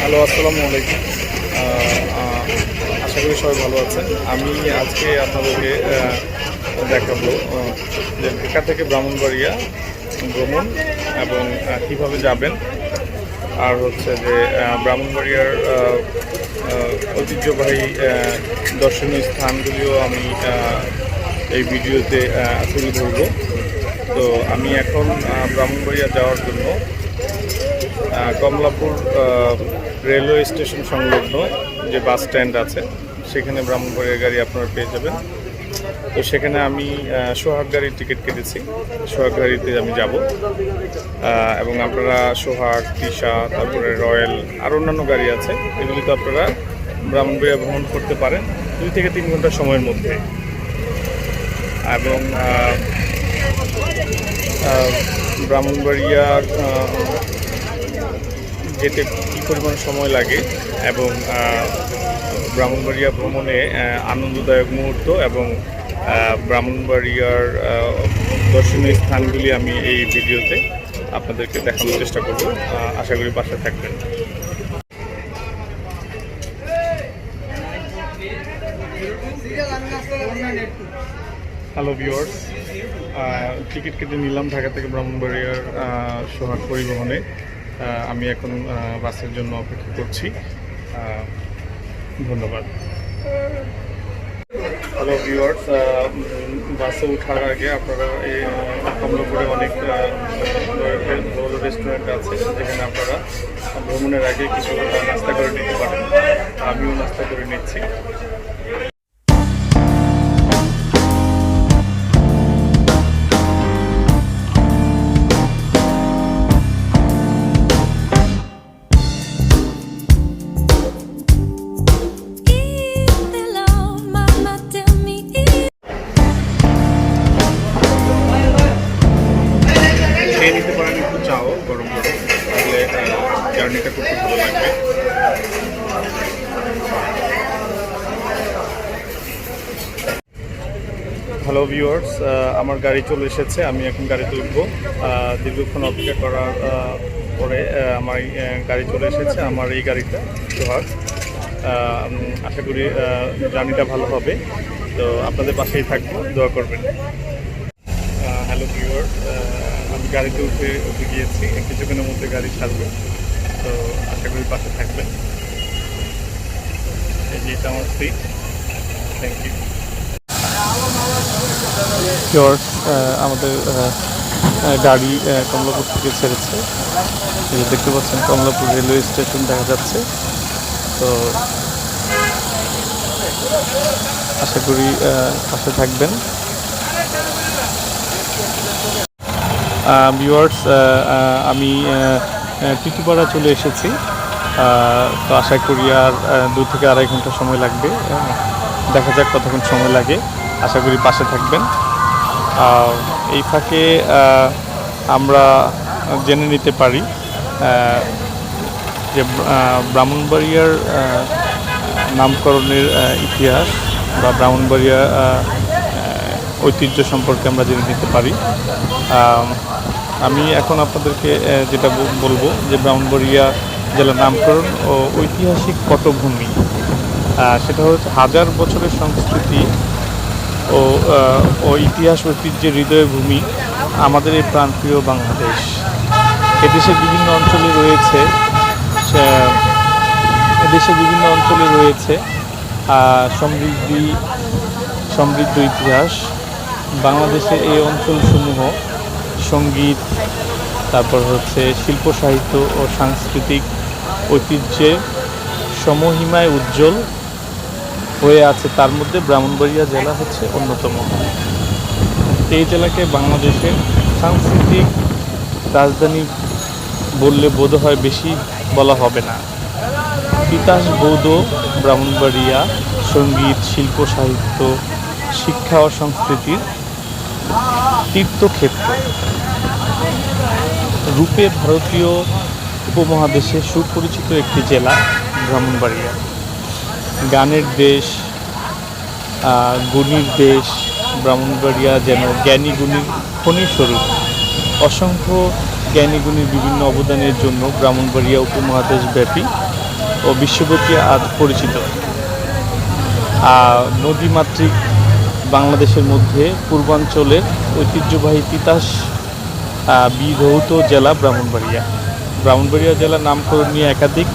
Hello, আসসালামু আলাইকুম। আশা করি সবাই ভালো আছেন। আমি আজকে আপনাদেরকে দেখাবো যে ঢাকা থেকে ব্রাহ্মণবাড়িয়া ভ্রমণ এবং কীভাবে যাবেন, আর হচ্ছে যে ব্রাহ্মণবাড়িয়ার ঐতিহ্যবাহী দর্শনীয় স্থানগুলিও আমি এই ভিডিওতে তুলে ধরব। তো আমি এখন ব্রাহ্মণবাড়িয়া যাওয়ার জন্য কমলাপুর রেলওয়ে স্টেশন সংলগ্ন যে বাস স্ট্যান্ড আছে সেখানে ব্রাহ্মণবাড়িয়ার গাড়ি আপনারা পেয়ে যাবেন। তো সেখানে আমি সোহাগ গাড়ির টিকিট কেটেছি, সোহাগ গাড়িতে আমি যাব এবং আপনারা সোহাগ, তৃষা, তারপরে রয়্যাল আর অন্যান্য গাড়ি আছে, এগুলিতে আপনারা ব্রাহ্মণবাড়িয়া ভ্রমণ করতে পারেন 2 থেকে 3 ঘন্টা সময়ের মধ্যে। এবং ব্রাহ্মণবাড়িয়া যেতে কী পরিমাণ সময় লাগে এবং ব্রাহ্মণবাড়িয়া ভ্রমণে আনন্দদায়ক মুহূর্ত এবং ব্রাহ্মণবাড়িয়ার দর্শনীয় স্থানগুলি আমি এই ভিডিওতে আপনাদেরকে দেখানোর চেষ্টা করব। আশা করি পাশে থাকবেন। হ্যালো ভিউয়ার্স, টিকিট কেটে নিলাম ঢাকা থেকে ব্রাহ্মণবাড়িয়ার সোহাগ পরিবহনে। আমি এখন বাসের জন্য অপেক্ষা করছি। ধন্যবাদ। হ্যালো ভিউয়ার্স, বাসে ওঠার আগে আপনারা এই কমলাপুরে অনেক ভালো রেস্টুরেন্ট আছে যেখানে আপনারা ভ্রমণের আগে কিছু নাস্তা করে নিতে পারেন। আমিও নাস্তা করে নিচ্ছি। খেয়ে নিতে পারেন একটু চাও গরম গরম, তাহলে জার্নিটা করতে ভালো লাগবে। হ্যালো ভিউয়ার্স, আমার গাড়ি চলে এসেছে। আমি এখন গাড়িতে উঠবো। দীর্ঘক্ষণ অপেক্ষা করার পরে আমার গাড়ি চলে এসেছে, আমার এই গাড়িটা সোহাগ। আশা করি জার্নিটা ভালো হবে। তো আপনাদের পাশেই থাকবো, দোয়া করবেন। হ্যালো ভিউয়ার্স, আমি গাড়িতে উঠে গিয়েছি, কিছুক্ষণের মধ্যে গাড়ি ছাড়বে। তো আশা করি পাশে থাকবেন। এই যে এটা আমার সিট। Thank you viewers. আমাদের গাড়ি কমলাপুর থেকে ছেড়েছে। এই দেখতে পাচ্ছেন কমলাপুর রেলওয়ে স্টেশন দেখা যাচ্ছে। তো আশা করি পাশে থাকবেন। ভিউয়ার্স, আমি টিটুপাড়া চলে এসেছি। তো আশা করি আর 2 থেকে 2.5 ঘন্টা সময় লাগবে। দেখা যাক কতক্ষণ সময় লাগে। আশা করি পাশে থাকবেন। এই ফাঁকে আমরা জেনে নিতে পারি যে ব্রাহ্মণবাড়িয়ার নামকরণের ইতিহাস বা ব্রাহ্মণবাড়িয়া ঐতিহ্য সম্পর্কে আমরা জেনে নিতে পারি। আমি এখন আপনাদেরকে যেটা বলবো যে ব্রাহ্মণবাড়িয়া জেলার নামকরণ ও ঐতিহাসিক পটভূমি, সেটা হচ্ছে 1000 বছরের সংস্কৃতি ও ইতিহাস ঐতিহ্যের হৃদয় ভূমি আমাদের এই প্রাণপ্রিয় বাংলাদেশ। এদেশের বিভিন্ন অঞ্চলে রয়েছে সমৃদ্ধ ইতিহাস। বাংলাদেশের এই অঞ্চলসমূহ সঙ্গীত, তারপর হচ্ছে শিল্প, সাহিত্য ও সাংস্কৃতিক ঐতিহ্যের সমহিমায় উজ্জ্বল হয়ে আছে। তার মধ্যে ব্রাহ্মণবাড়িয়া জেলা হচ্ছে অন্যতম। এই জেলাকে বাংলাদেশের সাংস্কৃতিক রাজধানী বললে বোধহয় বেশি বলা হবে না। তিতাস বৌদ্ধ ব্রাহ্মণবাড়িয়া সঙ্গীত, শিল্প, সাহিত্য, শিক্ষা ও সংস্কৃতির তীর্থক্ষেত্র রূপে ভারতীয় উপমহাদেশে সুপরিচিত একটি জেলা ব্রাহ্মণবাড়িয়া। গানের দেশ, গুণীর দেশ ব্রাহ্মণবাড়িয়া যেন জ্ঞানী গুণীর খনি স্বরূপ। অসংখ্য জ্ঞানী গুণীর বিভিন্ন অবদানের জন্য ব্রাহ্মণবাড়িয়া উপমহাদেশব্যাপী ও বিশ্বব্যাপী আজ পরিচিত। নদীমাতৃক বাংলাদেশের মধ্যে পূর্বাঞ্চলের ঐতিহ্যবাহী তিতাস বিধৌত জেলা ব্রাহ্মণবাড়িয়া। ব্রাহ্মণবাড়িয়া জেলার নামকরণ নিয়ে একাধিক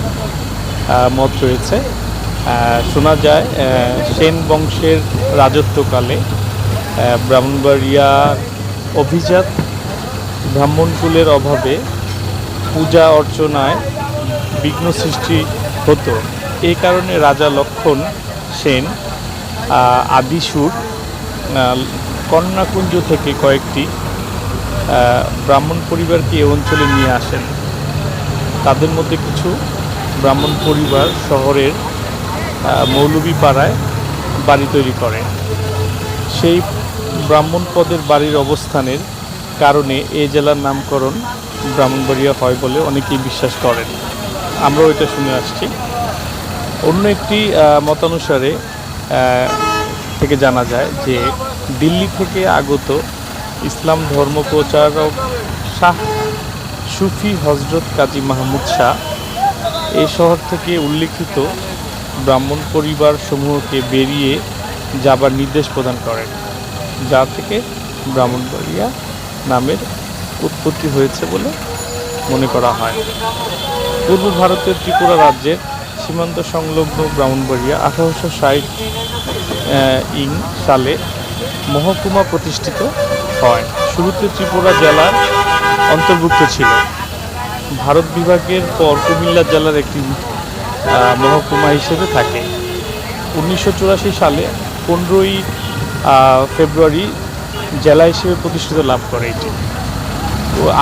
মত রয়েছে। শোনা যায় সেন বংশের রাজত্বকালে ব্রাহ্মণবাড়িয়ার অভিজাত ব্রাহ্মণকুলের অভাবে পূজা অর্চনায় বিঘ্ন সৃষ্টি হতো। এই কারণে রাজা লক্ষণ সেন আদিসুর কন্যাকুঞ্জ থেকে কয়েকটি ব্রাহ্মণ পরিবারকে এ অঞ্চলে নিয়ে আসেন। তাদের মধ্যে কিছু ব্রাহ্মণ পরিবার শহরের মৌলভীপাড়ায় বাড়ি তৈরি করে। সেই ব্রাহ্মণ পদের বাড়ির অবস্থানের কারণে এই জেলার নামকরণ ব্রাহ্মণবাড়িয়া হয় বলে অনেকেই বিশ্বাস করেন। আমরাও এটা শুনে আসছি। অন্য একটি মতানুসারে থেকে জানা যায় যে দিল্লি থেকে আগত ইসলাম ধর্ম প্রচারক শাহ সুফি হজরত কাজী মাহমুদ শাহ এই শহর থেকে উল্লিখিত ব্রাহ্মণ পরিবার সমূহকে বেরিয়ে যাবার নির্দেশ প্রদান করেন, যা থেকে ব্রাহ্মণবাড়িয়া নামের উৎপত্তি হয়েছে বলে মনে করা হয়। পূর্ব ভারতের ত্রিপুরা রাজ্যের সীমান্ত সংলগ্ন ব্রাহ্মণবাড়িয়া 1860 সালে মহকুমা প্রতিষ্ঠিত হয়। শুরুতে ত্রিপুরা জেলার অন্তর্ভুক্ত ছিল। ভারত বিভাগের পর কুমিল্লা জেলার একটি মহকুমা হিসেবে থাকে। 1984 সালে 15ই ফেব্রুয়ারি জেলা হিসেবে প্রতিষ্ঠিত লাভ করে এটি।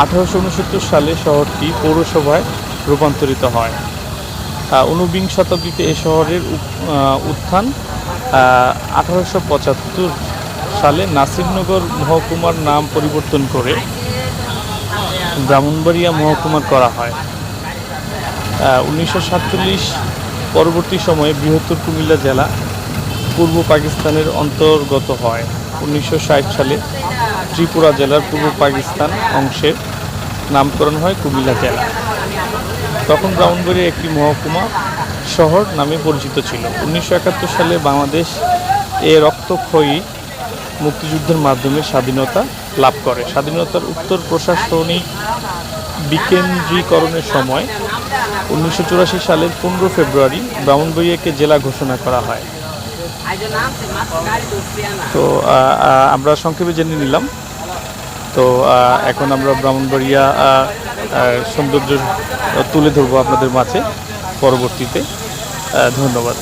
1869 সালে শহরটি পৌরসভায় রূপান্তরিত হয়। 19বিংশ শতাব্দীতে এ শহরের উত্থান। 1875 সালে নাসিরনগর মহকুমার নাম পরিবর্তন করে ব্রাহ্মণবাড়িয়া মহকুমার করা হয়। 1947 পরবর্তী সময়ে বৃহত্তর কুমিল্লা জেলা পূর্ব পাকিস্তানের অন্তর্গত হয়। 1960 সালে ত্রিপুরা জেলার পূর্ব পাকিস্তান অংশের নামকরণ হয় কুমিল্লা জেলা। তখন ব্রাহ্মণবাড়িয়া একটি মহকুমা শহর নামে পরিচিত ছিল। 1971 সালে বাংলাদেশ রক্তক্ষয়ী মুক্তিযুদ্ধের মাধ্যমে স্বাধীনতা লাভ করে। স্বাধীনতার উত্তর প্রশাসনিক বিকেন্দ্রীকরণের সময় 1984 সালের 15 ফেব্রুয়ারি ব্রাহ্মণবাড়িয়াকে জেলা ঘোষণা করা হয়। তো আমরা সংক্ষেপে জেনে নিলাম। তো এখন আমরা ব্রাহ্মণবাড়িয়া সৌন্দর্য তুলে ধরবো আপনাদের মাঝে পরবর্তীতে। ধন্যবাদ।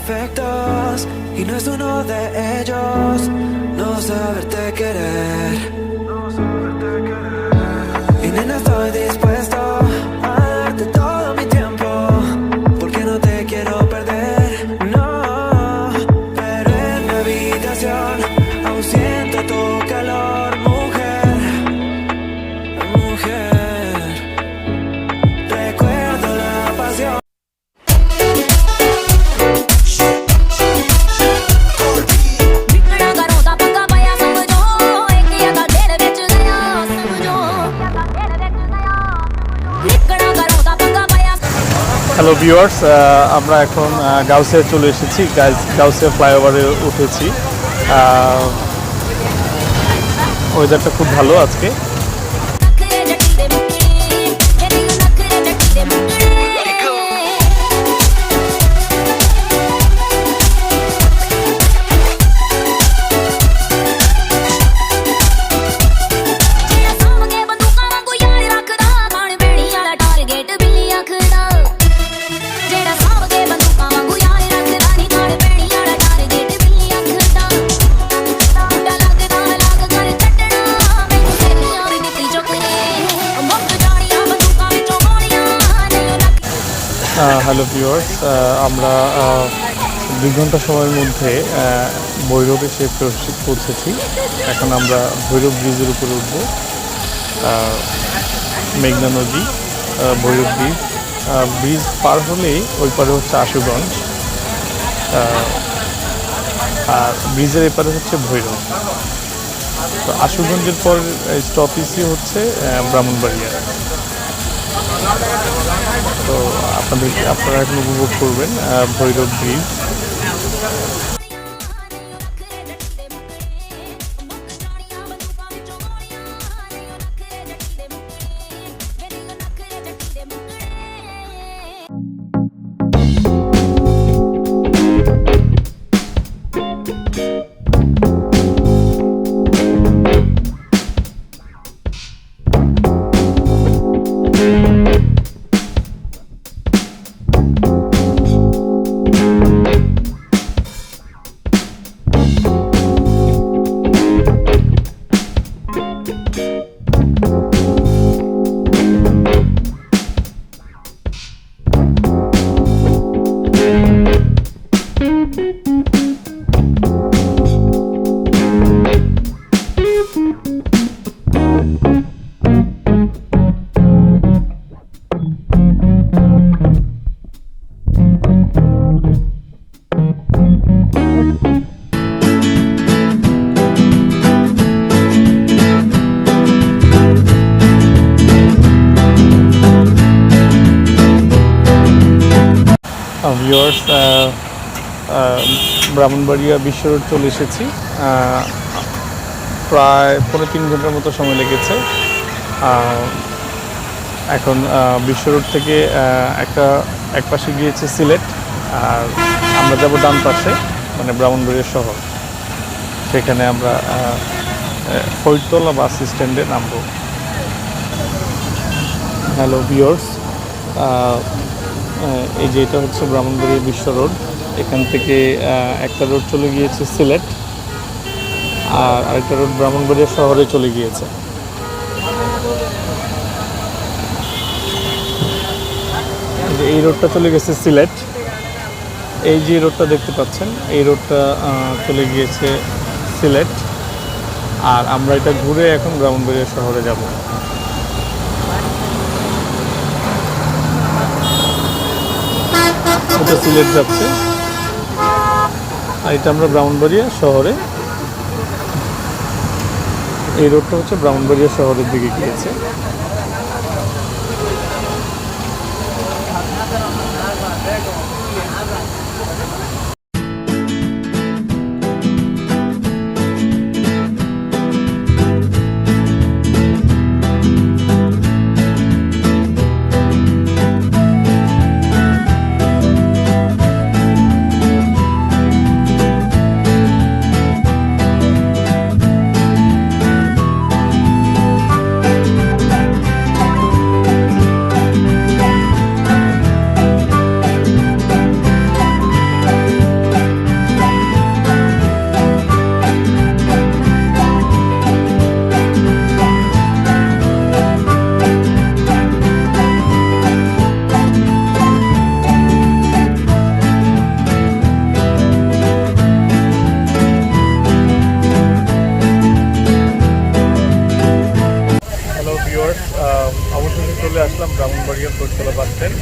defectos y no es uno de ellos no saberte querer. Y nena, estoy dispuesto a darte todo mi tiempo porque no te quiero perder, no. Pero en mi habitación aún siento tu calor, mujer, mujer. Recuerdo la pasión. Hello viewers, আমরা এখন গাউসিয়া চলে এসেছি। গাউসিয়া ফ্লাইওভারে উঠেছি। ওয়েদারটা খুব ভালো আজকে। Hello viewers, আমরা 2 ঘন্টা সময়ের মধ্যে ভৈরব এসে পৌঁছেছি। এখন আমরা ভৈরব ব্রিজের উপরে উঠবো। মেঘনা নদী, ভৈরব ব্রিজ। ব্রিজ পার হলেই ওই পারে হচ্ছে আশুগঞ্জ, আর ব্রিজের এপারে হচ্ছে ভৈরব। তো আশুগঞ্জের পর স্টপেজই হচ্ছে ব্রাহ্মণবাড়িয়া। তো আপনারা এখন উপভোগ করবেন ভৈরব ব্রিজ। ভিউয়ার্স, ব্রাহ্মণবাড়িয়া বিশ্ব রোড চলে এসেছি। প্রায় 3.5 ঘন্টার মতো সময় লেগেছে। এখন বিশ্ব রোড থেকে এক পাশে গিয়েছে সিলেট, আর আমরা যাব ডান পাশে, মানে ব্রাহ্মণবাড়িয়া শহর। সেখানে আমরা ফরিদতলা বাস স্ট্যান্ডে নামবো। হ্যালো ভিউয়ার্স, এই যে এটা হচ্ছে ব্রাহ্মণবাড়িয়া বিশ্ব রোড। এখান থেকে একটা রোড চলে গিয়েছে সিলেট, আর আরেকটা রোড ব্রাহ্মণবাড়িয়া শহরে চলে গিয়েছে। এই রোডটা চলে গেছে সিলেট। এই যে রোডটা দেখতে পাচ্ছেন, এই রোডটা চলে গিয়েছে সিলেট, আর আমরা এটা ঘুরে এখন ব্রাহ্মণবাড়িয়া শহরে যাব। এটা সিলেট যাচ্ছে, আর এটা আমরা ব্রাহ্মণবাড়িয়া শহরে। এই রোডটা হচ্ছে ব্রাহ্মণবাড়িয়া শহরের দিকে গিয়েছে। অবশেষে চলে আসলাম ব্রাহ্মণবাড়িয়া কোটতলা বাস স্ট্যান্ড।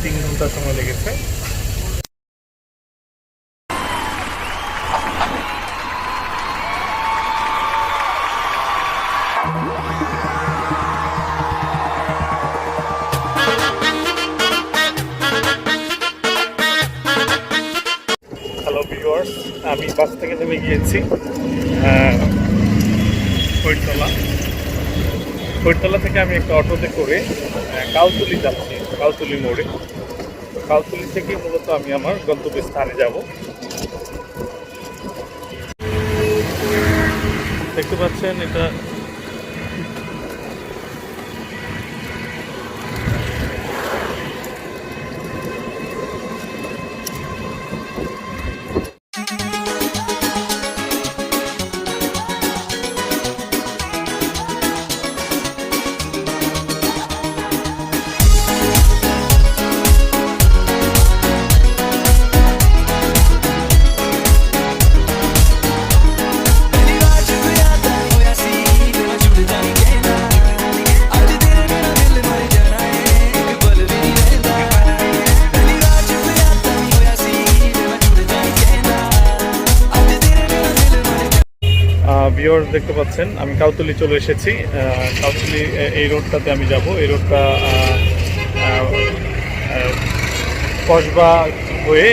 3 ঘন্টা সময় লেগেছে। হ্যালো ভিউয়ার্স, আমি বাস থেকে নেমে গিয়েছি কোটতলা থেকে আমি একটা অটোতে করে কাউতুলি যাচ্ছি, কাউতুলি মোড়ে। কাউতুলি থেকে মূলত আমি আমার গন্তব্যস্থানে যাব। দেখতে পাচ্ছেন এটা ভিউয়ার্স দেখতে পাচ্ছেন আমি কাউতুলি চলে এসেছি। কাউতুলি এই রোডটাতে আমি যাব। এই রোডটা কসবা হয়ে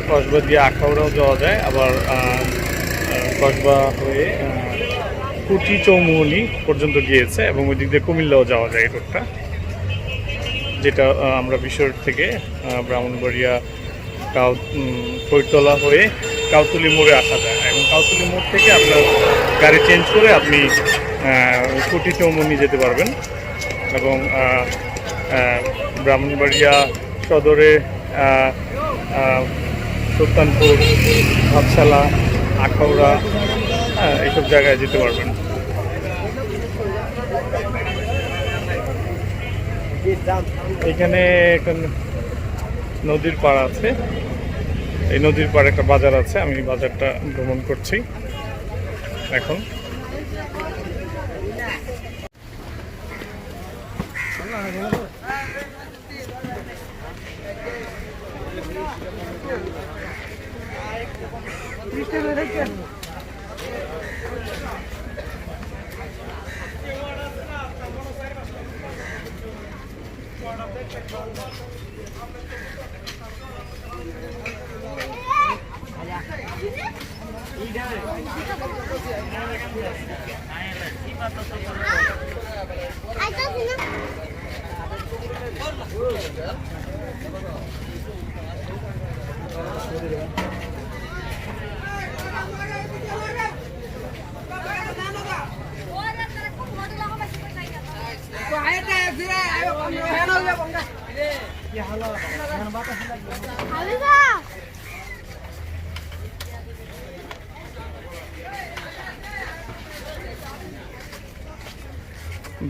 কসবা দিয়ে আখাউড়াও যাওয়া যায়, আবার কসবা হয়ে কুটি চৌমুহনী পর্যন্ত গিয়েছে এবং ওই দিক দিয়ে কুমিল্লাও যাওয়া যায় এই রোডটা, যেটা আমরা বিশ্বর থেকে ব্রাহ্মণবাড়িয়া কোটতলা হয়ে কাউতুলি মোড়ে আসা যায়। এবং কাউতুলি মোড় থেকে আপনার গাড়ি চেঞ্জ করে আপনি কুটি চৌমুহনী যেতে পারবেন। এবং ব্রাহ্মণবাড়িয়া সদরে সুলতানপুর, ভাতশালা, আখাউড়া এইসব জায়গায় যেতে পারবেন। এখানে একটা নদীর পাড় আছে, এই নদীর পাড়ে একটা বাজার আছে, আমি বাজারটা ভ্রমণ করছি এখন।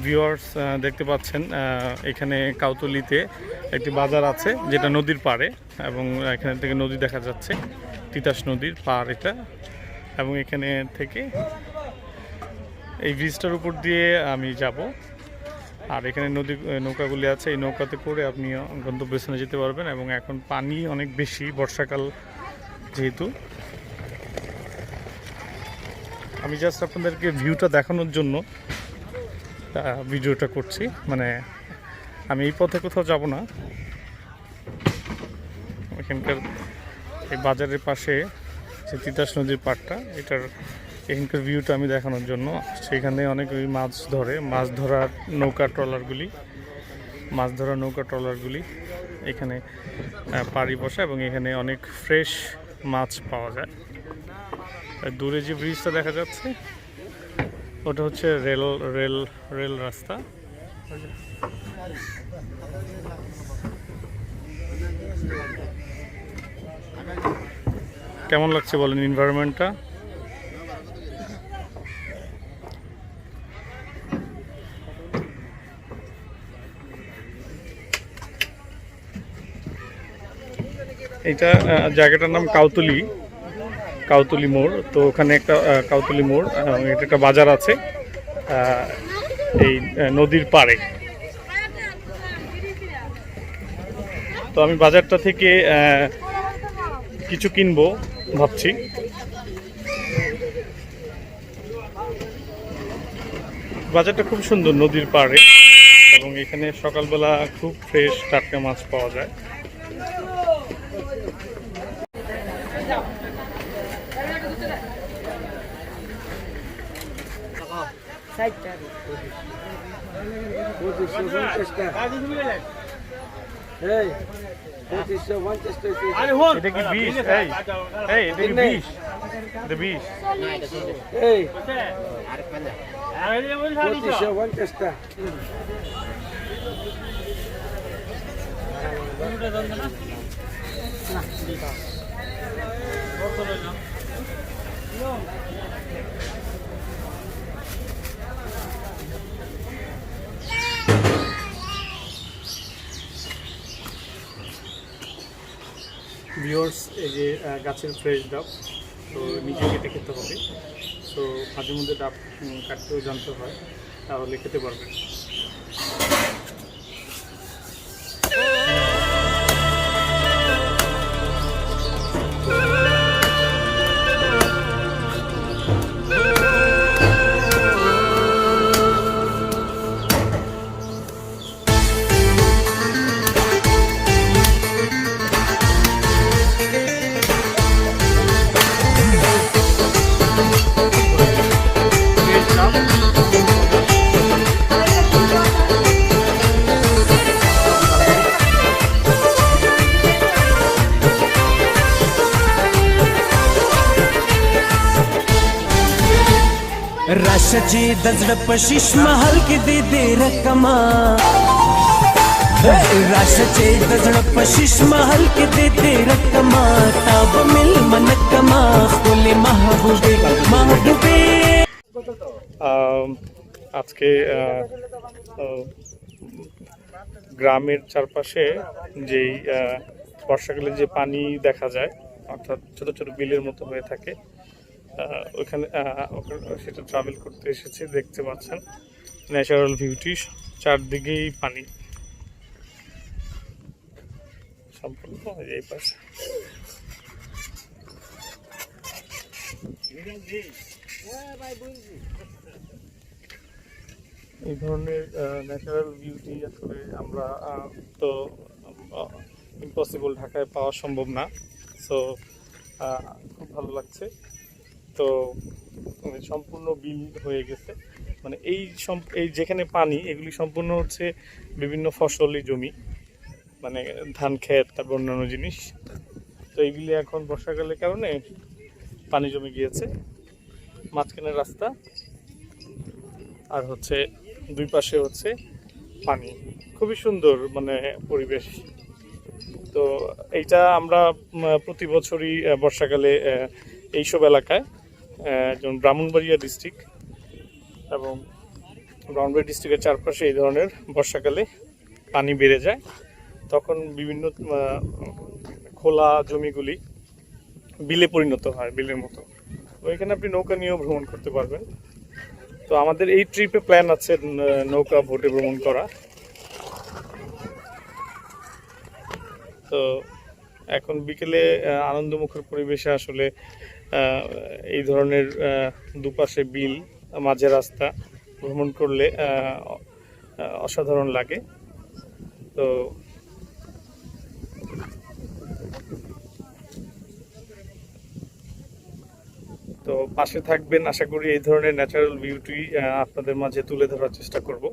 ভিউয়ার্স দেখতে পাচ্ছেন এখানে কাউতুলিতে একটি বাজার আছে যেটা নদীর পাড়ে, এবং এখান থেকে নদী দেখা যাচ্ছে, তিতাস নদীর পাড় এটা। এবং এখানে থেকে এই ব্রিজটার উপর দিয়ে আমি যাব, আর এখানে নদী নৌকাগুলি আছে, এই নৌকাতে করে আপনি গন্তব্যস্থানে যেতে পারবেন। এবং এখন পানি অনেক বেশি, বর্ষাকাল যেহেতু। আমি জাস্ট আপনাদেরকে ভিউটা দেখানোর জন্য ভিডিওটা করছি, মানে আমি এই পথে কোথাও যাব না। এখানকার এই বাজারের পাশে যে তিতাস নদীর পাড়টা, এখানকার ভিউটা আমি দেখানোর জন্য। সেখানে অনেক ওই মাছ ধরার নৌকা ট্রলারগুলি এখানে পাড়ি বসা, এবং এখানে অনেক ফ্রেশ মাছ পাওয়া যায়। দূরে যে ব্রিজটা দেখা যাচ্ছে ওটা হচ্ছে রেল রাস্তা। কেমন লাগছে বলেন এনভায়রনমেন্টটা? এটা জায়গাটার নাম কাউতুলি মোড়। তো ওখানে একটা কাউতুলি মোড়, এটা একটা বাজার আছে। এই নদীর পাড়ে। তো আমি বাজারটা থেকে কিছু কিনবো ভাবছি। বাজারটা খুব সুন্দর নদীর পাড়ে, এবং এখানে সকালবেলা খুব ফ্রেশ টাটকা মাছ পাওয়া যায়। এটা কি বিষ? এই এটা কি বিষ? এটা বিষ। ভিউয়ার্স, এই যে গাছের ফ্রেশ ডাব, তো নিজে কেটে খেতে হবে। তো মাঝে মধ্যে ডাব কাটতেও জানতে হয়, তাহলে খেতে পারবেন। राशाची दजडप शीश महल की दे रकमा राशाचे दजडप शीश महल की दे रकमा ताब मिल मनकमा बोले महबूबे महबूबे। আজকে গ্রামের চারপাশে যেই বর্ষাকালে যে পানি দেখা যায়, অর্থাৎ ছোট ছোট বিলের মতো হয়ে থাকে, ওখানে সেটা ট্রাভেল করতে এসেছি। দেখতে পাচ্ছেন ন্যাচারাল বিউটি, চারদিকেই পানি সম্পূর্ণ এই পাশে। এই ধরনের ন্যাচারাল বিউটি আসলে আমরা তো ইম্পসিবল ঢাকায় পাওয়া সম্ভব না। সো খুব ভালো লাগছে। তো সম্পূর্ণ বিল হয়ে গেছে, মানে এই যেখানে পানি, এগুলি সম্পূর্ণ হচ্ছে বিভিন্ন ফসলি জমি, মানে ধান ক্ষেত, তারপর অন্যান্য জিনিস। তো এইগুলি এখন বর্ষাকালের কারণে পানি জমে গিয়েছে। মাঝখানের রাস্তা, আর হচ্ছে দুই পাশে হচ্ছে পানি। খুবই সুন্দর মানে পরিবেশ। তো এইটা আমরা প্রতি বছরই বর্ষাকালে এইসব এলাকায়, যেমন ব্রাহ্মণবাড়িয়া ডিস্ট্রিক্ট এবং ব্রাহ্মণবাড়িয়া ডিস্ট্রিক্টের চারপাশে এই ধরনের বর্ষাকালে পানি বেড়ে যায়, তখন বিভিন্ন খোলা জমিগুলি বিলে পরিণত হয়, বিলের মতো। ওইখানে আপনি নৌকা নিয়েও ভ্রমণ করতে পারবেন। তো আমাদের এই ট্রিপে প্ল্যান আছে নৌকা ভোটে ভ্রমণ করা। তো এখন বিকেলে আনন্দমুখর পরিবেশে আসলে এই ধরনের দুপাশে বিল, মাঝে রাস্তা ভ্রমণ করলে অসাধারণ লাগে। তো পাশে থাকবেন, আশা করি এই ধরনের ন্যাচারাল বিউটি আপনাদের মাঝে তুলে ধরার চেষ্টা করব।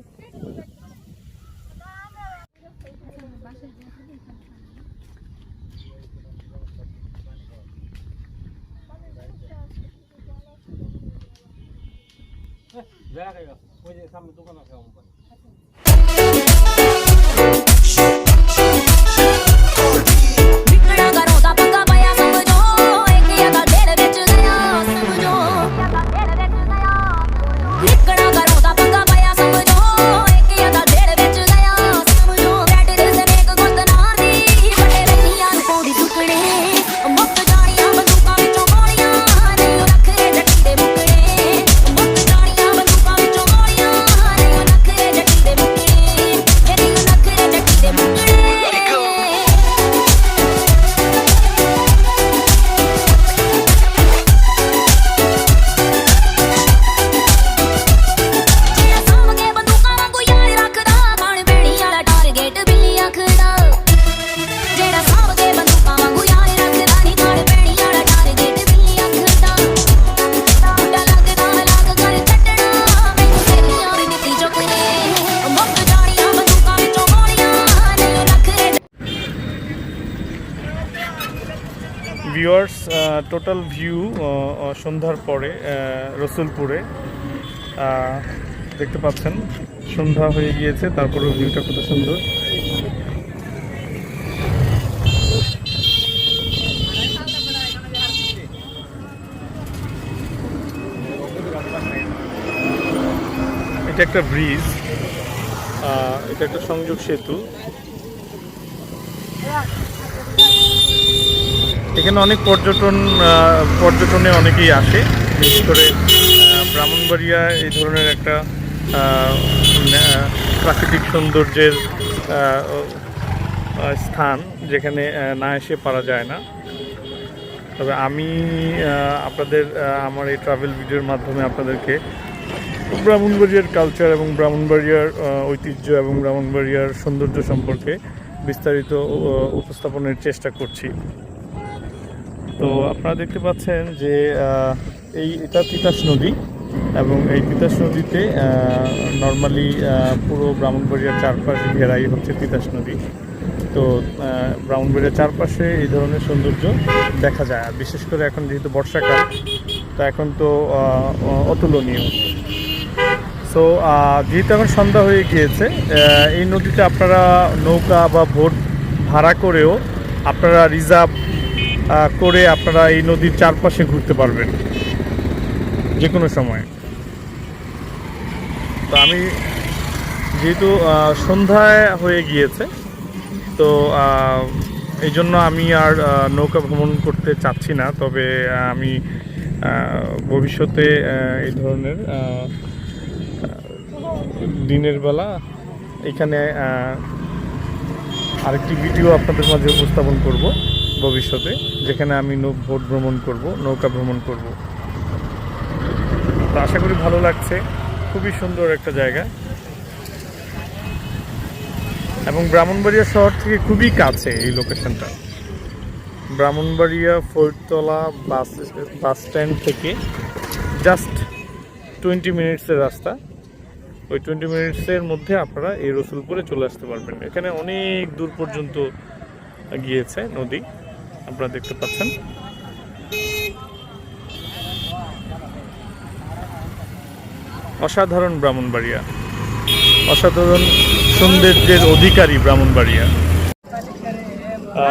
ভিউয়ার্স, টোটাল ভিউ সন্ধ্যার পরে রসুলপুরে দেখতে পাচ্ছেন সন্ধ্যা হয়ে গিয়েছে, তারপরেও ভিউটা কত সুন্দর। এটা একটা ব্রিজ, এটা একটা সংযোগ সেতু। এখানে অনেক পর্যটনে অনেকেই আসে, বিশেষ করে ব্রাহ্মণবাড়িয়া এই ধরনের একটা প্রাকৃতিক সৌন্দর্যের স্থান যেখানে না এসে পারা যায় না। তবে আমি আপনাদের আমার এই ট্রাভেল ভিডিওর মাধ্যমে আপনাদেরকে ব্রাহ্মণবাড়িয়ার কালচার এবং ব্রাহ্মণবাড়িয়ার ঐতিহ্য এবং ব্রাহ্মণবাড়িয়ার সৌন্দর্য সম্পর্কে বিস্তারিত উপস্থাপনের চেষ্টা করছি। তো আপনারা দেখতে পাচ্ছেন যে এটা তিতাস নদী, এবং এই তিতাস নদীতে নর্মালি পুরো ব্রাহ্মণবাড়িয়ার চারপাশে ঘেরাই হচ্ছে তিতাস নদী। তো ব্রাহ্মণবাড়িয়ার চারপাশে এই ধরনের সৌন্দর্য দেখা যায়, আর বিশেষ করে এখন যেহেতু বর্ষাকাল, তো এখন তো অতুলনীয়। সো যেহেতু এখন সন্ধ্যা হয়ে গিয়েছে, এই নদীতে আপনারা নৌকা বা বোট ভাড়া করেও আপনারা রিজার্ভ করে আপনারা এই নদীর চারপাশে ঘুরতে পারবেন যে কোনো সময়। তো আমি যেহেতু সন্ধ্যায় হয়ে গিয়েছে, তো এই জন্য আমি আর নৌকা ভ্রমণ করতে চাচ্ছি না। তবে আমি ভবিষ্যতে এই ধরনের দিনের বেলা এখানে আরেকটি ভিডিও আপনাদের মাঝে উপস্থাপন করব ভবিষ্যতে, যেখানে আমি বোট ভ্রমণ করব, নৌকা ভ্রমণ করব। তো আশা করি ভালো লাগছে, খুবই সুন্দর একটা জায়গা, এবং ব্রাহ্মণবাড়িয়া শহর থেকে খুবই কাছে এই লোকেশনটা। ব্রাহ্মণবাড়িয়া ফরিদতলা বাস স্ট্যান্ড থেকে জাস্ট 20 মিনিটসের রাস্তা। ওই 20 মিনিটসের মধ্যে আপনারা এই রসুলপুরে চলে আসতে পারবেন। এখানে অনেক দূর পর্যন্ত গিয়েছে নদী, আপনারা দেখতে পাচ্ছেন। অসাধারণ ব্রাহ্মণবাড়িয়া, অসাধারণ সৌন্দর্যের অধিকারী ব্রাহ্মণবাড়িয়া।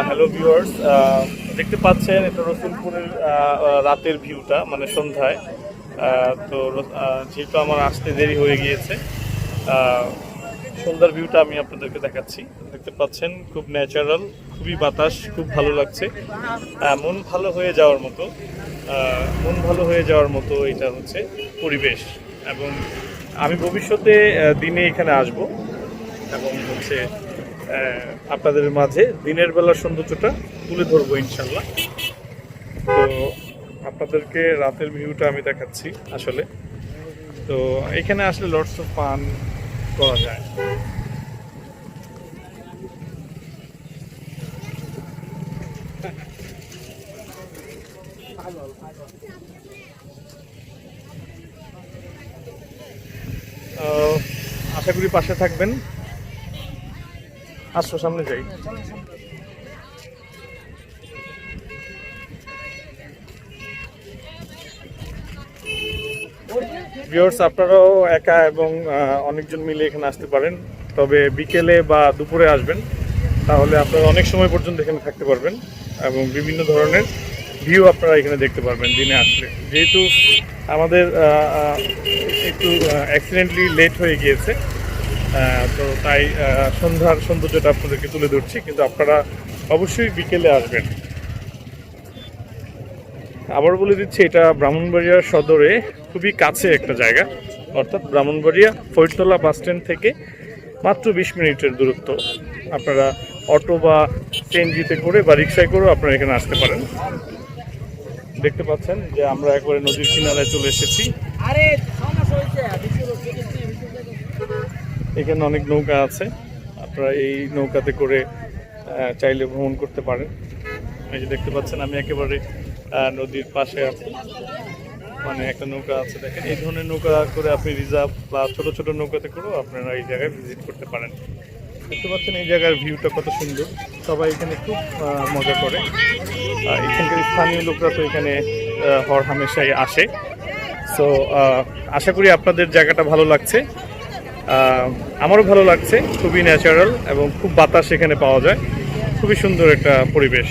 হ্যালো ভিউয়ার্স, দেখতে পাচ্ছেন এটা রসুলপুরের রাতের ভিউটা, মানে সন্ধ্যায়। তো যেহেতু আমার আসতে দেরি হয়ে গিয়েছে, সন্ধ্যার ভিউটা আমি আপনাদেরকে দেখাচ্ছি। দেখতে পাচ্ছেন খুব ন্যাচারাল, খুবই বাতাস, খুব ভালো লাগছে। মন ভালো হয়ে যাওয়ার মতো এটা হচ্ছে পরিবেশ। এবং আমি ভবিষ্যতে দিনে এখানে আসব এবং হচ্ছে আপনাদের মাঝে দিনের বেলার সৌন্দর্যটা তুলে ধরবো ইনশাল্লাহ। তো আপনাদেরকে রাতের ভিউটা আমি দেখাচ্ছি আসলে। তো এখানে আসলে লটস অফ ফান করা যায়। আশা করি পাশে থাকবেন। আসো সামনে যাই। ভিউয়ার্স, আপনারাও একা এবং অনেকজন মিলে এখানে আসতে পারেন। তবে বিকেলে বা দুপুরে আসবেন, তাহলে আপনারা অনেক সময় পর্যন্ত এখানে থাকতে পারবেন এবং বিভিন্ন ধরনের ভিউ আপনারা এখানে দেখতে পারবেন দিনে আসলে। যেহেতু আমাদের একটু অ্যাক্সিডেন্টলি লেট হয়ে গিয়েছে, তো তাই সন্ধ্যার সৌন্দর্যটা আপনাদেরকে তুলে ধরছি, কিন্তু আপনারা অবশ্যই বিকেলে আসবেন। আবার বলে দিচ্ছি, এটা ব্রাহ্মণবাড়িয়া সদরে খুবই কাছে একটা জায়গা, অর্থাৎ ব্রাহ্মণবাড়িয়া ফরিদতলা বাস স্ট্যান্ড থেকে মাত্র 20 মিনিটের দূরত্ব। আপনারা অটো বা সিএনজিতে করে বা রিক্সায় করেও আপনারা এখানে আসতে পারেন। দেখতে পাচ্ছেন যে আমরা একবারে নদীর কিনারায় চলে এসেছি। এখানে অনেক নৌকা আছে, আপনারা এই নৌকাতে করে চাইলে ভ্রমণ করতে পারেন। এই যে দেখতে পাচ্ছেন আমি একেবারে নদীর পাশে আছি, মানে একটা নৌকা আছে দেখেন। এই ধরনের নৌকা করে আপনি রিজার্ভ বা ছোট ছোট নৌকাতে করেও আপনারা এই জায়গায় ভিজিট করতে পারেন। দেখতে পাচ্ছেন এই জায়গার ভিউটা কত সুন্দর, সবাই এখানে খুব মজা করে। এখানকার স্থানীয় লোকরা তো এখানে হর হামেশাই আসে। সো আশা করি আপনাদের জায়গাটা ভালো লাগছে, আমারও ভালো লাগছে। খুবই ন্যাচারাল এবং খুব বাতাস এখানে পাওয়া যায়, খুবই সুন্দর একটা পরিবেশ।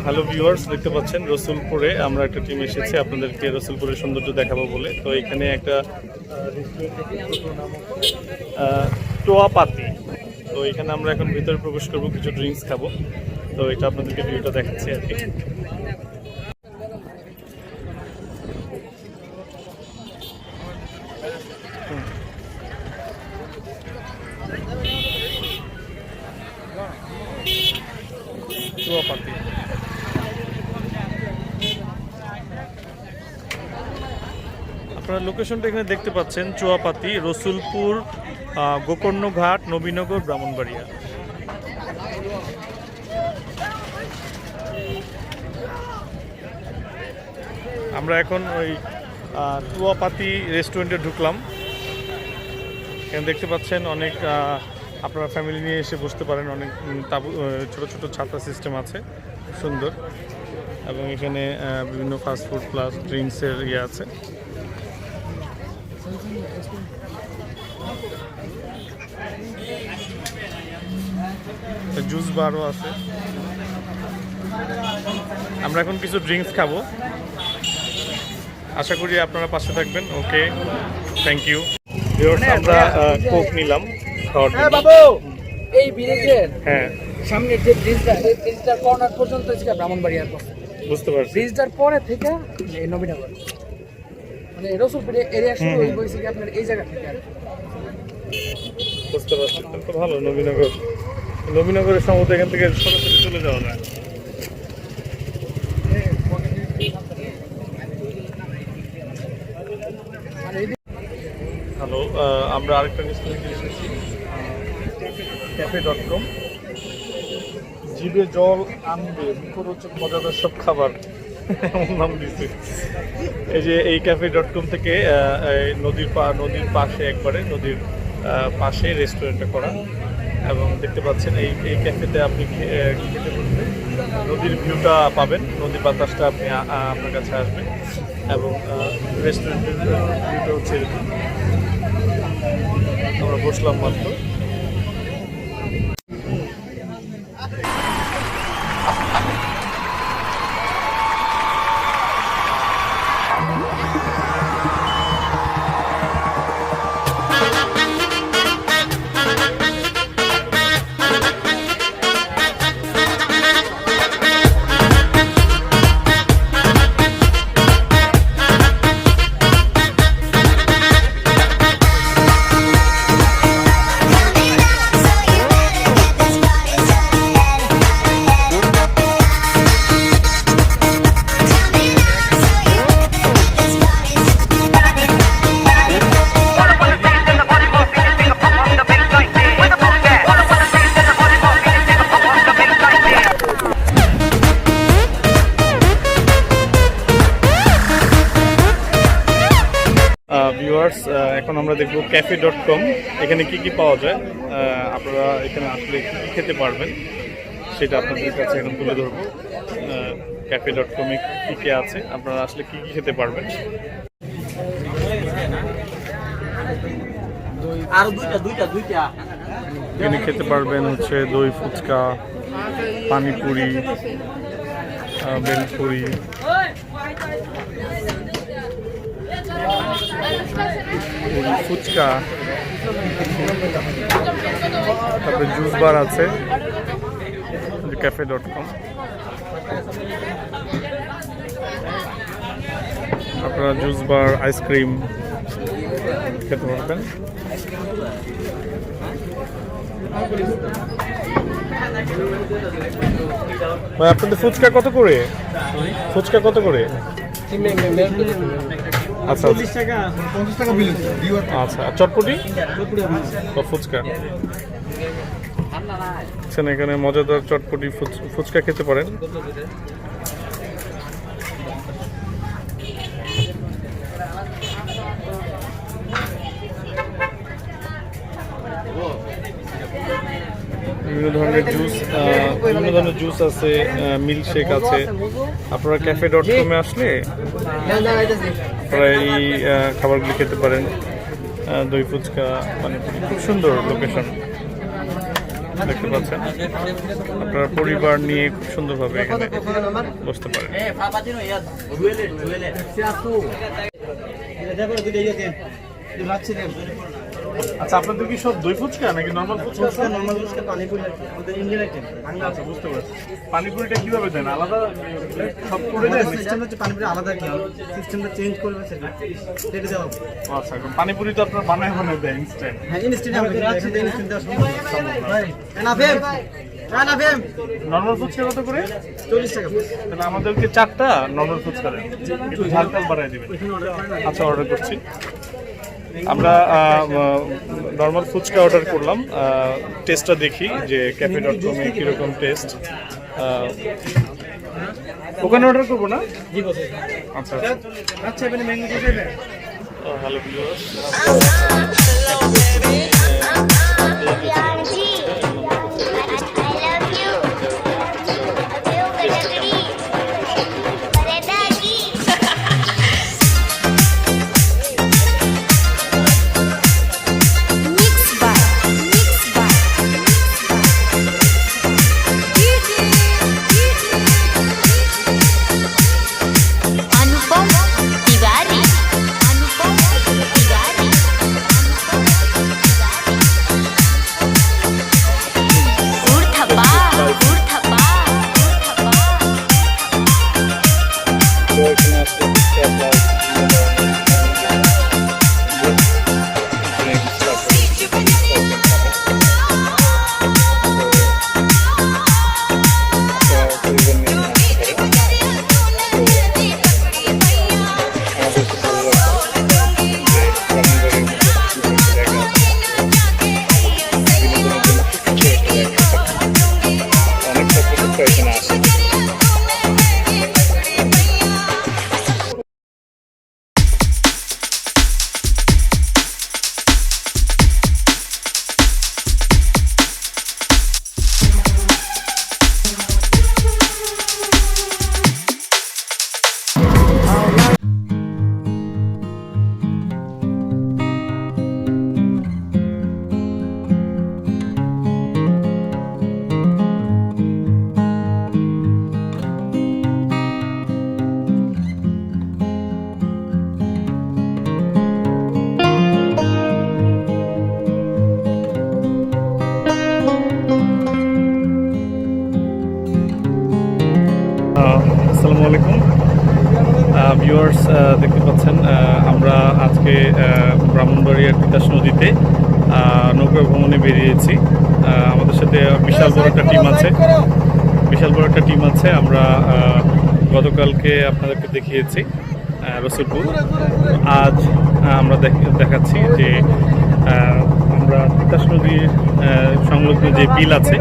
হ্যালো ভিউয়ার্স, দেখতে পাচ্ছেন রসুলপুরে আমরা একটা টিম এসেছি আপনাদেরকে রসুলপুরের সৌন্দর্য দেখাবো বলে। তো এখানে একটা টোয়া পাতি, তো এখানে আমরা এখন ভিতরে প্রবেশ করবো, কিছু ড্রিঙ্কস খাবো। তো এটা আপনাদেরকে ভিউটা দেখাচ্ছি আর কি। চুয়াপাতি, আপনারা লোকেশনটা এখানে দেখতে পাচ্ছেন, চুয়াপাতি, রসুলপুর, গোকর্ণঘাট, নবীনগর, ব্রাহ্মণবাড়িয়া। আমরা এখন ওই চুয়াপাতি রেস্টুরেন্টে ঢুকলাম। এখানে দেখতে পাচ্ছেন অনেক, আপনারা ফ্যামিলি নিয়ে এসে বসতে পারেন, অনেক তাবু, ছোট ছোট ছাতা সিস্টেম আছে, সুন্দর। এবং এখানে বিভিন্ন ফাস্টফুড প্লাস ড্রিঙ্কসের ইয়ে আছে। জুস বারও আছে। আমরা এখন কিছু ড্রিঙ্কস খাবো, আশা করি আপনারা পাশে থাকবেন। ওকে, থ্যাংক ইউ। আমরা কোক নিলাম খাওয়ার জন্য। বাবু, এই ব্রিজের হ্যাঁ, সামনের যে ব্রিজটা, এই ব্রিজটার কর্নার পর্যন্ত হচ্ছে ব্রাহ্মণবাড়িয়ার পথ। বুঝতে পারছি। ব্রিজটার পরে থেকে এই নবীনগর, মানে রসুলপুর এরিয়া শুরু হয়েছে কি আপনার এই জায়গা থেকে আর কি। বুঝতে পারছি, তাহলে তো ভালো। নবীনগরের সম্ভবত এখান থেকে সরাসরি চলে যাওয়া যায়। হ্যালো, আমরা আরেকটা রেস্টুরেন্টে এসেছি, cafe.com। জিভে জল আনবে, মুখরোচক মজাদার সব খাবার, এমন নাম দিচ্ছে। এই যে এই cafe.com থেকে নদীর পাশে, একবারে নদীর পাশে রেস্টুরেন্টটা করা। এবং দেখতে পাচ্ছেন এই ক্যাফেতে আপনি খেতে বসলে নদীর ভিউটা পাবেন, নদীর বাতাসটা আপনার কাছে আসবে। এবং রেস্টুরেন্টের ভিউটা হচ্ছে এরকম। আমরা বসলাম মাত্র। ভিউয়ার্স, এখন আমরা দেখব cafe.com, এখানে কি কি পাওয়া যায়। আপনারা এখানে আসলে কি কি খেতে পারবেন সেটা আপনাদের কাছে এখন তুলে ধরবো। cafe.com এ কি কি আছে, আপনারা আসলে কি কি খেতে পারবেন। এখানে খেতে পারবেন হচ্ছে দই ফুচকা, পানিপুরি, বেলপুরি, ফুচকা, তারপরে জুস বার আছে, cafe.com। আপনারা জুস বার, আইসক্রিম খেতে পারবেন। ভাই আপনাদের ফুচকা কত করে? ফুচকা কত করে? আচ্ছা 40 টাকা 50 টাকা বিল আচ্ছা, আর চটপটি বা ফুচকা? এখানে মজাদার চটপটি ফুচকা খেতে পারেন। বিভিন্ন ধরনের জুস আছে, মিল্কশেক আছে। আপনারা cafe.com এ আসলে আপনারা এই খাবারগুলি খেতে পারেন। দই ফুচকা, পানিপুরি, খুব সুন্দর লোকেশন দেখতে পাচ্ছেন। আপনারা পরিবার নিয়ে খুব সুন্দরভাবে এখানে বসতে পারেন। আচ্ছা, আপনাদের কি সব দই ফুচকা নাকি নরমাল ফুচকা? নরমাল ফুচকা পানিপুরি আমাদের ইন্ডিয়ান আইটেম। আচ্ছা, বুঝতে পারছি। পানিপুরিটা কিভাবে দেন? আলাদা সব করে দেন? সিস্টেম হচ্ছে পানিপুরি আলাদা কি সিস্টেমটা চেঞ্জ করবে সেটা রেডি দেওয়া হবে। আচ্ছা, পানিপুরি তো আপনারা বানায় দেন ইনস্ট্যান্ট। হ্যাঁ ইনস্ট্যান্ট আমরা ইনস্ট্যান্ট দেওয়া সম্ভব ভাই। না ফেম না ফেম নরমাল ফুচকা কত করে? 40 টাকা। তাহলে আমাদেরকে 4টা নরমাল ফুচকা দেন, একটু ঝালটাল বাড়ায় দিবেন। আচ্ছা, অর্ডার করছি। আমরা নর্মাল ফুচকা অর্ডার করলাম। টেস্টটা দেখি যে cafe.com এ কীরকম টেস্ট। ওখানে অর্ডার করবো না? আচ্ছা আচ্ছা এখানে ম্যাঙ্গো খাবে? হ্যালো ভিউয়ার্স, আসসালামু আলাইকুম ভিউয়ার্স, দেখতে পাচ্ছেন আমরা আজকে ব্রাহ্মণবাড়িয়ার তিতাস নদীতে নৌকা ভ্রমণে বেরিয়েছি। আমাদের সাথে বিশাল বড় একটা টিম আছে। আমরা গতকালকে আপনাদেরকে দেখিয়েছি রসুলপুর। আজ আমরা দেখাচ্ছি যে আমরা তিতাস নদীর সংলগ্ন যে বিল আছে,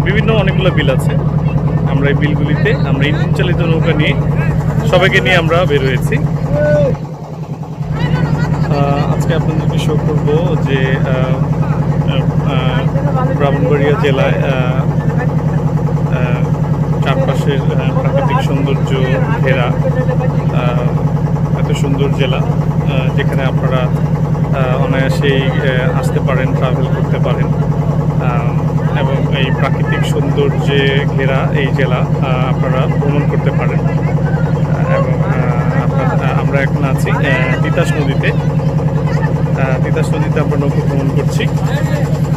বিভিন্ন অনেকগুলো বিল আছে। আমরা এই বিলগুলিতে আমরা ইঞ্জিন চালিত নৌকা নিয়ে সবাইকে নিয়ে আমরা বের হয়েছি। আজকে আপনাদেরকে শো করবো যে ব্রাহ্মণবাড়িয়া জেলায় চারপাশের প্রাকৃতিক সৌন্দর্য ঘেরা এত সুন্দর জেলা, যেখানে আপনারা অনায়াসেই আসতে পারেন, ট্রাভেল করতে পারেন এবং এই প্রাকৃতিক সৌন্দর্যে ঘেরা এই জেলা আপনারা ভ্রমণ করতে পারেন। এবং আমরা এখন আছি তিতাস নদীতে আমরা নৌকা ভ্রমণ করছি।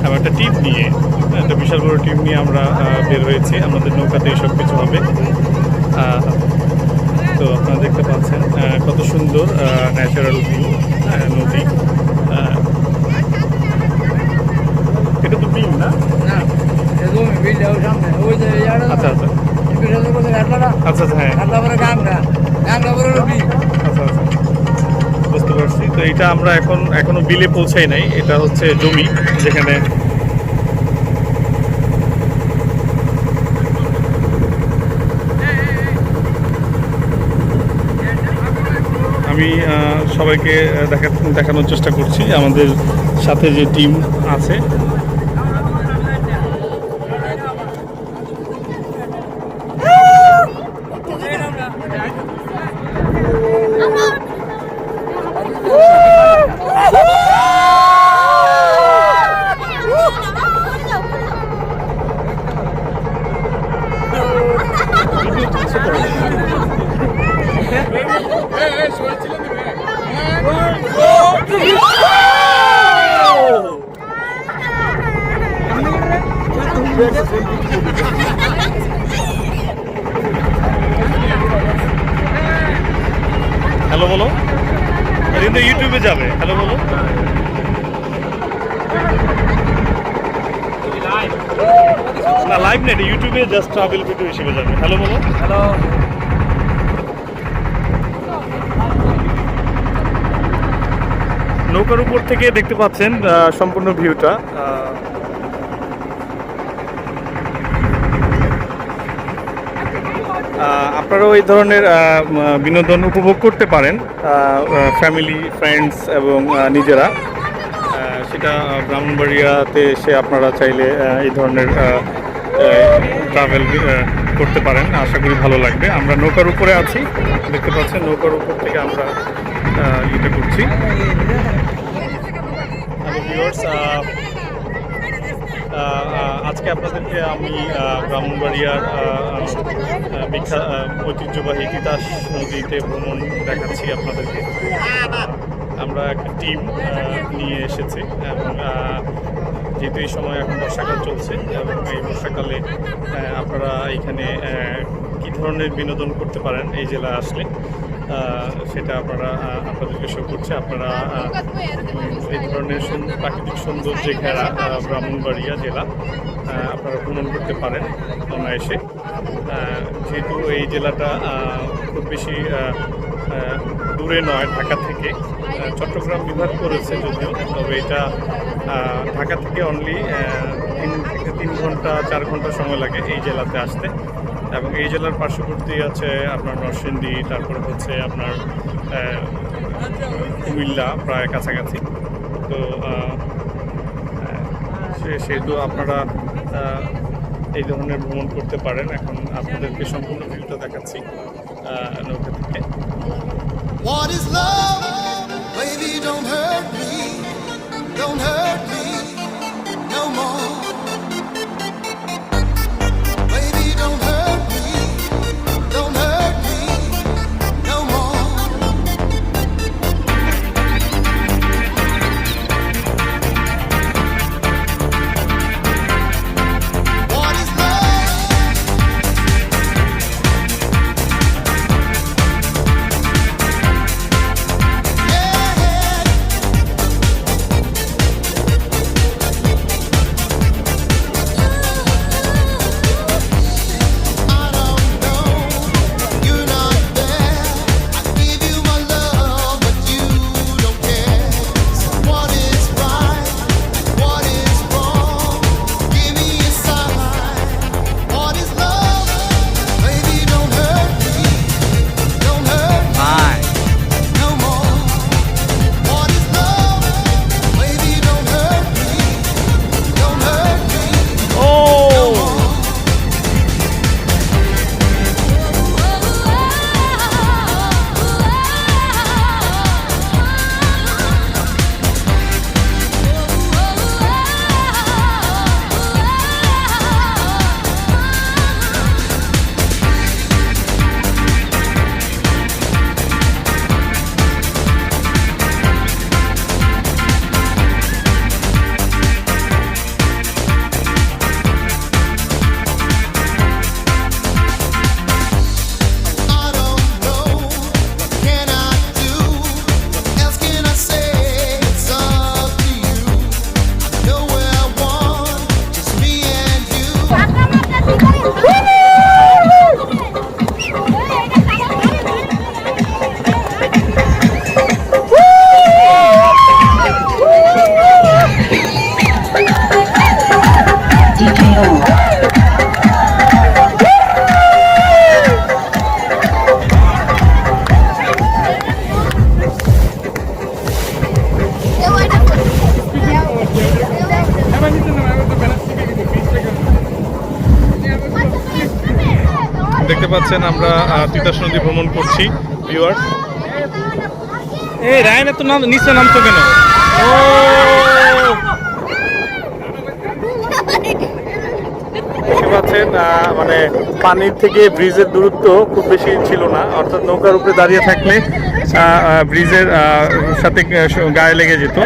এবং একটা টিম নিয়ে, একটা বিশাল বড় টিম নিয়ে আমরা বের হয়েছি। আমাদের নৌকাতেই সব কিছু হবে। তো আপনারা দেখতে পাচ্ছেন কত সুন্দর ন্যাচারাল ভিউ, নদী। এটা তো বিল না? আচ্ছা আচ্ছা আচ্ছা আচ্ছা, হ্যাঁ আচ্ছা আচ্ছা, বুঝতে পারছি। তো এটা আমরা এখনো বিলে পৌঁছাই নাই, এটা হচ্ছে জমি যেখানে আমি সবাইকে দেখানোর চেষ্টা করছি আমাদের সাথে যে টিম আছে। হ্যালো বলো, এটা কিন্তু ইউটিউবে যাবে। হ্যালো বলো, না লাইভ নেই, ইউটিউবে জাস্ট ট্রাভেল ভিডিও হিসেবে যাবে। হ্যালো বলো। হ্যালো, নৌকার উপর থেকে দেখতে পাচ্ছেন সম্পূর্ণ ভিউটা। আপনারাও এই ধরনের বিনোদন উপভোগ করতে পারেন ফ্যামিলি, ফ্রেন্ডস এবং নিজেরা। সেটা ব্রাহ্মণবাড়িয়াতে এসে আপনারা চাইলে এই ধরনের ট্রাভেল করতে পারেন। আশা করি ভালো লাগবে। আমরা নৌকার উপরে আছি, দেখতে পাচ্ছেন নৌকার উপর থেকে আমরা এটা করছি। হ্যালো ভিউয়ার্স, আজকে আপনাদেরকে আমি ব্রাহ্মণবাড়িয়ার ঐতিহ্যবাহী তিতাস নদীতে ভ্রমণ দেখাচ্ছি আপনাদেরকে। আমরা একটা টিম নিয়ে এসেছি এবং যেহেতু এই সময় এখন বর্ষাকাল চলছে এবং এই বর্ষাকালে আপনারা এখানে কী ধরনের বিনোদন করতে পারেন এই জেলায় আসলে সেটা আপনাদেরকে শো করছে। আপনারা এই ধরনের প্রাকৃতিক সৌন্দর্যে ঘেরা ব্রাহ্মণবাড়িয়া জেলা আপনারা ভ্রমণ করতে পারেন অনায়াসে। যেহেতু এই জেলাটা খুব বেশি দূরে নয় ঢাকা থেকে, চট্টগ্রাম বিভাগ করেছে যদিও, তবে এটা ঢাকা থেকে অনলি 3 ঘন্টা 4 ঘন্টা সময় লাগে এই জেলাতে আসতে। এবং এই জেলার পার্শ্ববর্তী আছে আপনার নরসিংদী, তারপরে হচ্ছে আপনার কুমিল্লা প্রায় কাছাকাছি। তো সেহেতু আপনারা এই ধরনের ভ্রমণ করতে পারেন। এখন আপনাদেরকে সম্পূর্ণ ভিউটা দেখাচ্ছি নৌকা থেকে। What is love? Baby, don't hurt me. Don't hurt me no more. Baby, don't hurt me. Don't hurt me no more. What is love? Yeah. দেখতে পাচ্ছেন আমরা তিতাস নদী ভ্রমণ করছি ভিউয়ার্স। এই রায়না তো নাম নিচে নামতো কেন? ও দেখতে পাচ্ছেন মানে পানির থেকে ব্রিজের দূরত্ব খুব বেশি ছিল না, অর্থাৎ নৌকার উপরে দাঁড়িয়ে থাকলে ব্রিজের সাথে গায়ে লেগে যেত।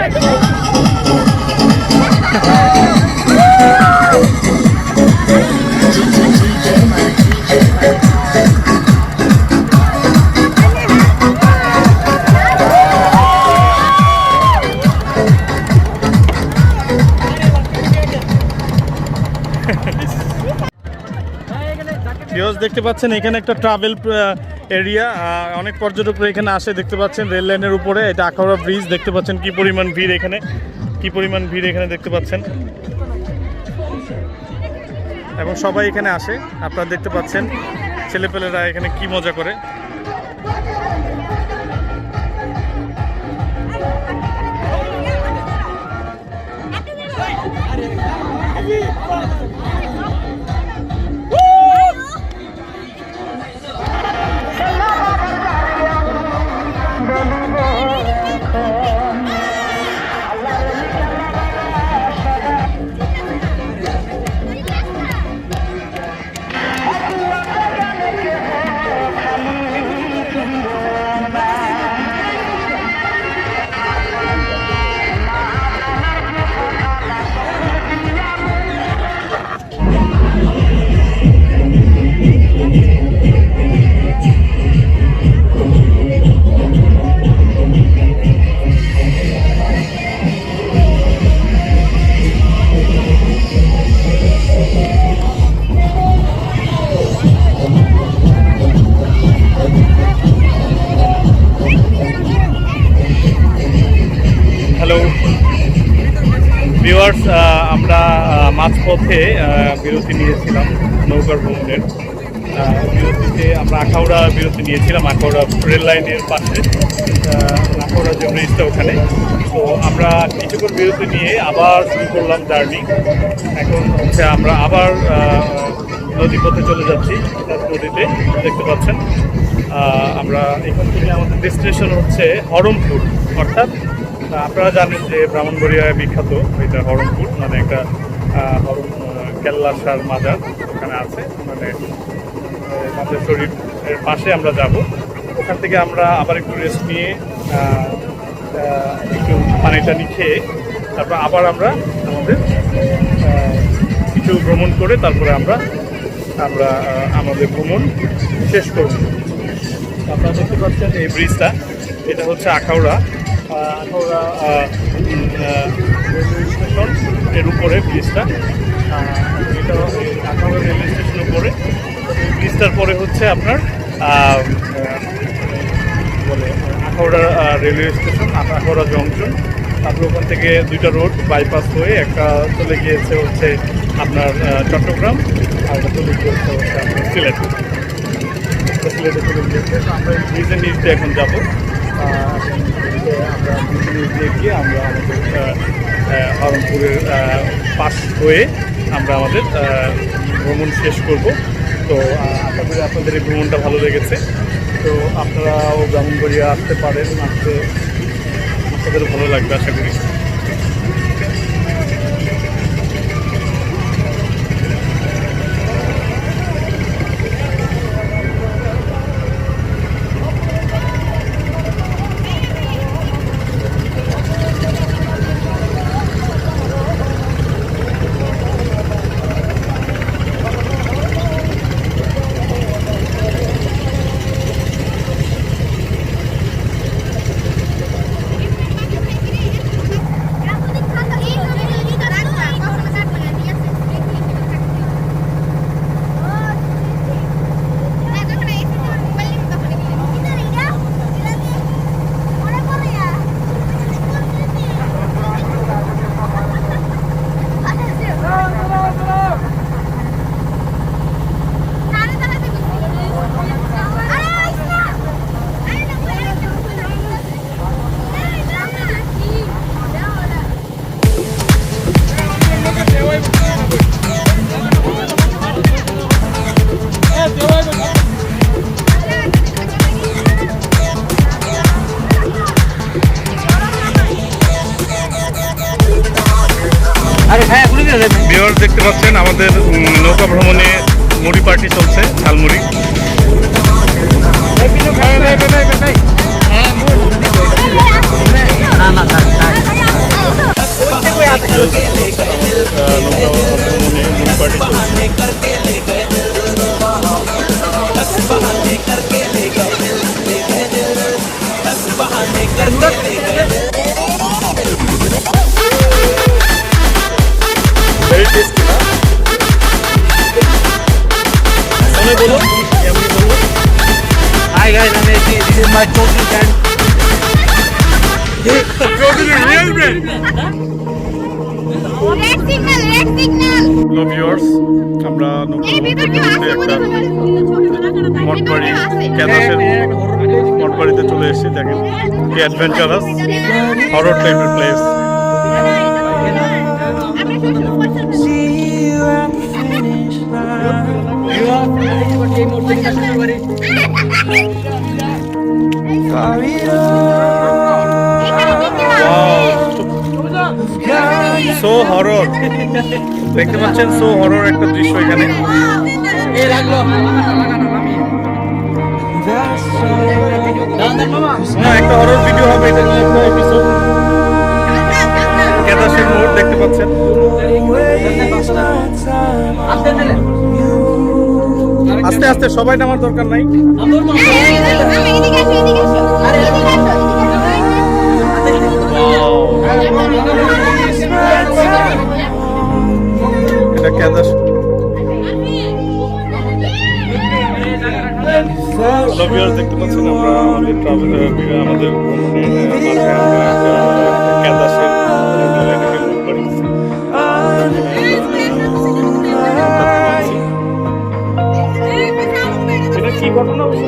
দেখতে পাচ্ছেন এখানে একটা ট্রাভেল এরিয়া, অনেক পর্যটকরা এখানে আসে। দেখতে পাচ্ছেন রেল লাইনের উপরে এটা আখাউড়া ব্রিজ। দেখতে পাচ্ছেন কি পরিমাণ ভিড় এখানে, দেখতে পাচ্ছেন, এবং সবাই এখানে আসে। আপনারা দেখতে পাচ্ছেন ছেলেপেলেরা এখানে কি মজা করে। ভিউয়ার্স, আমরা মাঝপথে বিরতি নিয়েছিলাম নৌকার ভ্রমণের। বিরতিতে আমরা আখাউড়া বিরতি নিয়েছিলাম, আখাউড়া রেল লাইনের পাশে আখাউড়া যে ব্রিজটা ওখানে। তো আমরা কিছুক্ষণ বিরতি নিয়ে আবার শুরু করলাম জার্নি। এখন হচ্ছে আমরা আবার নদীপথে চলে যাচ্ছি, নদীতে দেখতে পাচ্ছেন। আমরা এখান থেকে আমাদের ডেস্টিনেশন হচ্ছে হরমপুর, অর্থাৎ আপনারা জানেন যে ব্রাহ্মণবাড়িয়ায় বিখ্যাত এটা হরমপুর, মানে একটা কেল্লাসার মাজার ওখানে আছে, মানে মাজার শরীফের পাশে আমরা যাব। ওখান থেকে আমরা আবার একটু রেস্ট নিয়ে একটু পানি টানি খেয়ে তারপর আবার আমরা আমাদের কিছু ভ্রমণ করে তারপরে আমরা আমাদের ভ্রমণ শেষ করব। আপনারা দেখতে পাচ্ছেন এই ব্রিজটা, এটা হচ্ছে আখাউড়া রেলওয়ে স্টেশন এর উপরে ব্রিজটা। এটা আখাউড়া রেলওয়ে স্টেশনের উপরে। ব্রিজটার পরে হচ্ছে আপনার বলে Akhaura railway station, Akhaura junction. তারপর ওখান থেকে দুইটা রোড বাইপাস হয়ে একটা চলে গিয়েছে হচ্ছে আপনার চট্টগ্রাম, আর একটা চলে গিয়েছে হচ্ছে আপনার সিলেটে চলে গিয়েছে। আমরা এই ব্রিজের নিচ দিয়ে এখন যাবো। আমরা দিয়ে গিয়ে আমরা আমাদের হরমপুরের পাশ হয়ে আমরা আমাদের ভ্রমণ শেষ করব। তো আশা করি আপনাদের এই ভ্রমণটা ভালো লেগেছে। তো আপনারাও ব্রাহ্মণবাড়িয়া আসতে পারেন, আপনাদেরও ভালো লাগবে আশা করি। দেখতে পাচ্ছেন আমাদের নৌকা ভ্রমণে মুড়ি পার্টি চলছে, ঝালমুড়ি। নৌকা ভ্রমণে মুড়ি পার্টি চলছে। Very tasty, na? Sone bolo, yummy bolo. Hi guys, this is my total brand. Totally real brand. Red signal Hello viewers, আমরা নৌকা ভ্রমণে একটা মঠবাড়ি, ক্যাদাসের মঠবাড়িতে চলে এসেছি। দেখেন কি অ্যাডভেঞ্চারাস হরর টাইপের প্লেস। সো হরর, দেখতে পাচ্ছেন সো হরর একটা দৃশ্য এখানে। না, একটা হরর ভিডিও হবে, এটা নিয়ে একটা এপিসোড। ক্যাদাসের মোড় দেখতে পাচ্ছেন। আস্তে আস্তে, সবাই নামার দরকার নাই। এটা ক্যাদাস। দেখতে পাচ্ছেন আমরা আমাদের আমাদের ক্যাদাসের এটা কি ঘটনা কি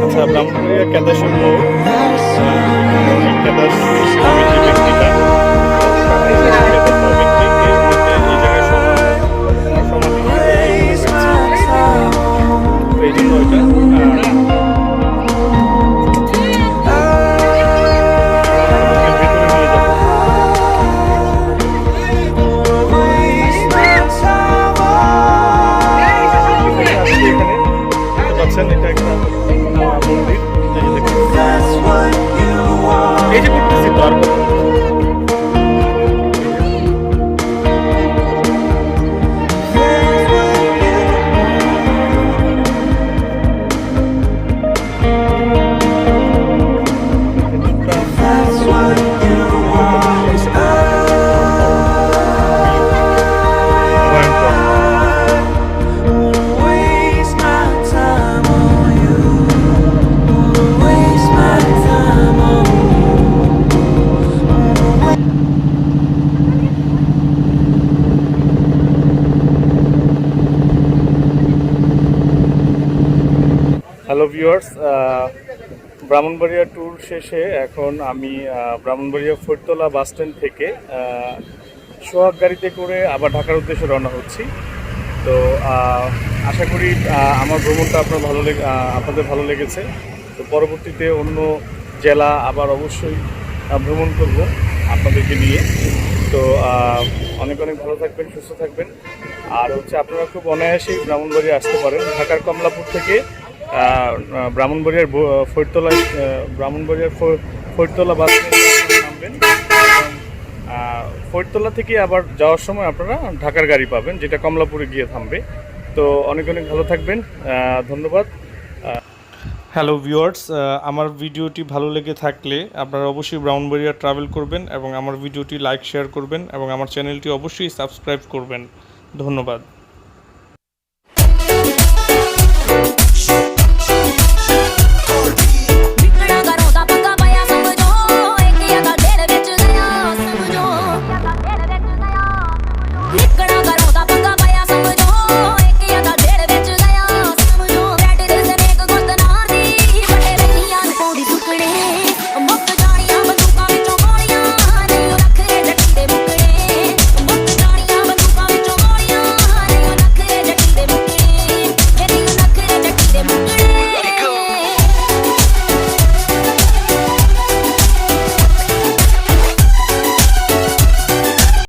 আচ্ছা, ব্রাহ্মণবাড়িয়া ক্যাদাসের মোড়, ক্যাদাস নামে যে ব্যক্তিটা এই জায়গায় সমাধি এই জন্য ওইটা এটা একটা মন্দির। এই যে করতেছি তো আর হ্যালো ভিউয়ার্স, ব্রাহ্মণবাড়িয়া ট্যুর শেষে এখন আমি ব্রাহ্মণবাড়িয়া ফরিদতলা বাস স্ট্যান্ড থেকে সোহাগ গাড়িতে করে আবার ঢাকার উদ্দেশ্যে রওনা হচ্ছি। তো আশা করি আমার ভ্রমণটা আপনাদের ভালো লেগেছে। তো পরবর্তীতে অন্য জেলা আবার অবশ্যই ভ্রমণ করব আপনাদেরকে নিয়ে। তো অনেক অনেক ভালো থাকবেন, সুস্থ থাকবেন। আর হচ্ছে আপনারা খুব অনায়াসেই ব্রাহ্মণবাড়িয়া আসতে পারেন। ঢাকার কমলাপুর থেকে ব্রাহ্মণবাড়িয়ার ফরিদতলা বাস স্ট্যান্ডে নামবেন। ফরিদতলা থেকে আবার যাওয়ার সময় আপনারা ঢাকার গাড়ি পাবেন, যেটা কমলাপুরে গিয়ে থামবে। তো অনেক অনেক ভালো থাকবেন, ধন্যবাদ। হ্যালো ভিউয়ার্স, আমার ভিডিওটি ভালো লেগে থাকলে আপনারা অবশ্যই ব্রাহ্মণবাড়িয়া ট্রাভেল করবেন এবং আমার ভিডিওটি লাইক শেয়ার করবেন এবং আমার চ্যানেলটি অবশ্যই সাবস্ক্রাইব করবেন। ধন্যবাদ। निकला